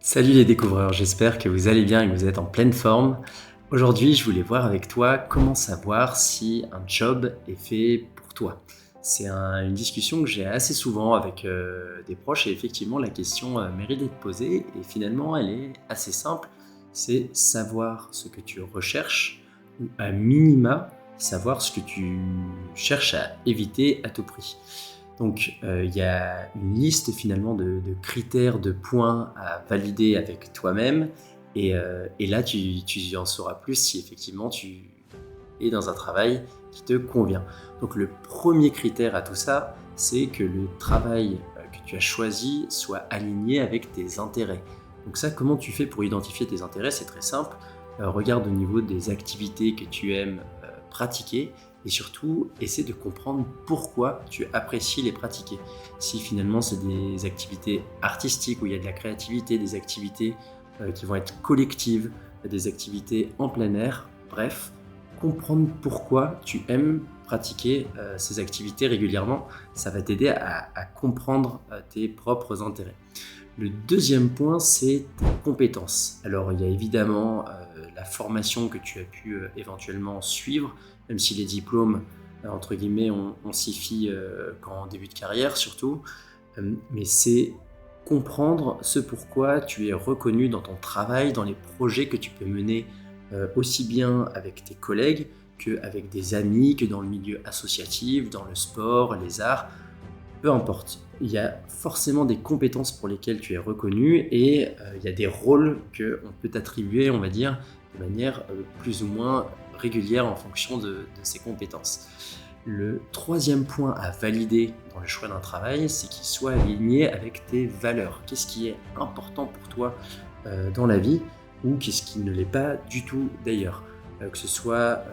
Salut les découvreurs, j'espère que vous allez bien et que vous êtes en pleine forme. Aujourd'hui, je voulais voir avec toi comment savoir si un job est fait pour toi. Une discussion que j'ai assez souvent avec des proches et effectivement la question mérite d'être posée et finalement elle est assez simple. C'est savoir ce que tu recherches ou à minima savoir ce que tu cherches à éviter à tout prix. Donc, il y a une liste finalement de critères, de points à valider avec toi-même et là tu en sauras plus si effectivement tu es dans un travail qui te convient. Donc le premier critère à tout ça, c'est que le travail, que tu as choisi soit aligné avec tes intérêts. Donc ça, comment tu fais pour identifier tes intérêts? C'est très simple, regarde au niveau des activités que tu aimes, pratiquer et surtout, essaie de comprendre pourquoi tu apprécies les pratiquer. Si finalement c'est des activités artistiques où il y a de la créativité, des activités qui vont être collectives, des activités en plein air, bref, comprendre pourquoi tu aimes pratiquer ces activités régulièrement, ça va t'aider à comprendre tes propres intérêts. Le deuxième point, c'est tes compétences. Alors, il y a évidemment la formation que tu as pu éventuellement suivre, même si les diplômes, entre guillemets, on s'y fie qu'en début de carrière surtout. Mais c'est comprendre ce pourquoi tu es reconnu dans ton travail, dans les projets que tu peux mener aussi bien avec tes collègues qu'avec des amis, que dans le milieu associatif, dans le sport, les arts. Peu importe, il y a forcément des compétences pour lesquelles tu es reconnu et il y a des rôles qu'on peut t'attribuer, on va dire, de manière plus ou moins régulière en fonction de ces compétences. Le troisième point à valider dans le choix d'un travail, c'est qu'il soit aligné avec tes valeurs. Qu'est-ce qui est important pour toi dans la vie ou qu'est-ce qui ne l'est pas du tout d'ailleurs. Que ce soit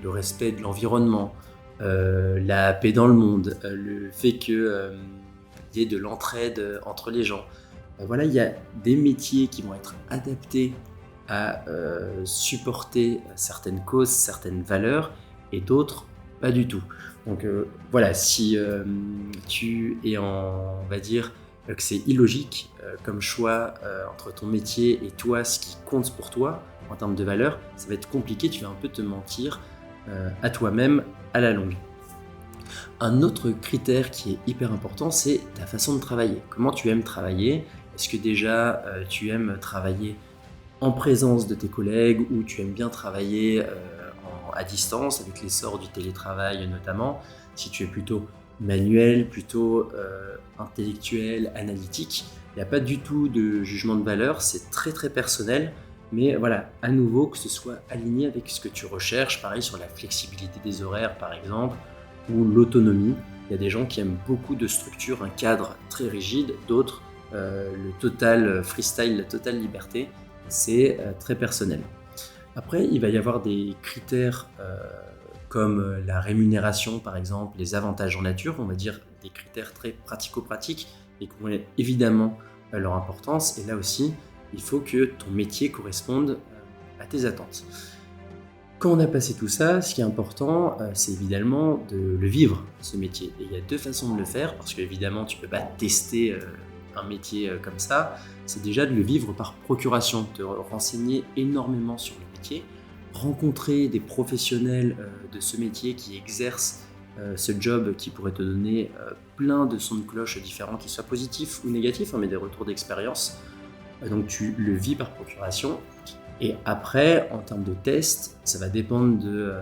le respect de l'environnement, la paix dans le monde, le fait qu'il y ait de l'entraide entre les gens. Voilà, il y a des métiers qui vont être adaptés à supporter certaines causes, certaines valeurs, et d'autres pas du tout. Donc voilà, si tu es on va dire, que c'est illogique comme choix entre ton métier et toi, ce qui compte pour toi en termes de valeurs, ça va être compliqué, tu vas un peu te mentir à toi-même à la longue. Un autre critère qui est hyper important, c'est ta façon de travailler. Comment tu aimes travailler? Est-ce que déjà tu aimes travailler en présence de tes collègues ou tu aimes bien travailler à distance avec l'essor du télétravail notamment? Si tu es plutôt manuel, plutôt intellectuel, analytique, il n'y a pas du tout de jugement de valeur, c'est très très personnel. Mais voilà, à nouveau, que ce soit aligné avec ce que tu recherches, pareil sur la flexibilité des horaires par exemple, ou l'autonomie. Il y a des gens qui aiment beaucoup de structures, un cadre très rigide, d'autres le total freestyle, la totale liberté, c'est très personnel. Après, il va y avoir des critères comme la rémunération par exemple, les avantages en nature, on va dire des critères très pratico-pratiques et qui ont évidemment leur importance. Et là aussi, il faut que ton métier corresponde à tes attentes. Quand on a passé tout ça, ce qui est important, c'est évidemment de le vivre, ce métier. Et il y a deux façons de le faire, parce qu'évidemment, tu ne peux pas tester un métier comme ça. C'est déjà de le vivre par procuration, te renseigner énormément sur le métier, rencontrer des professionnels de ce métier qui exercent ce job qui pourrait te donner plein de sons de cloche différents, qu'ils soient positifs ou négatifs, mais des retours d'expérience. Donc tu le vis par procuration. Et après, en termes de tests, ça va dépendre de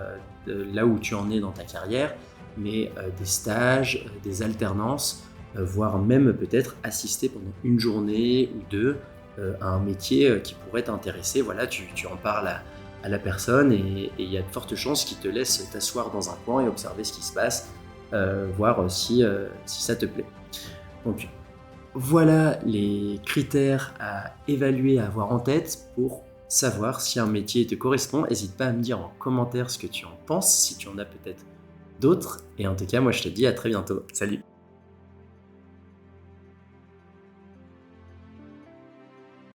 là où tu en es dans ta carrière, mais des stages, des alternances, voire même peut-être assister pendant une journée ou deux à un métier qui pourrait t'intéresser. Voilà, tu en parles à la personne et il y a de fortes chances qu'il te laisse t'asseoir dans un coin et observer ce qui se passe, voir si ça te plaît. Donc voilà les critères à évaluer, à avoir en tête pour savoir si un métier te correspond. N'hésite pas à me dire en commentaire ce que tu en penses, si tu en as peut-être d'autres. Et en tout cas, moi je te dis à très bientôt. Salut!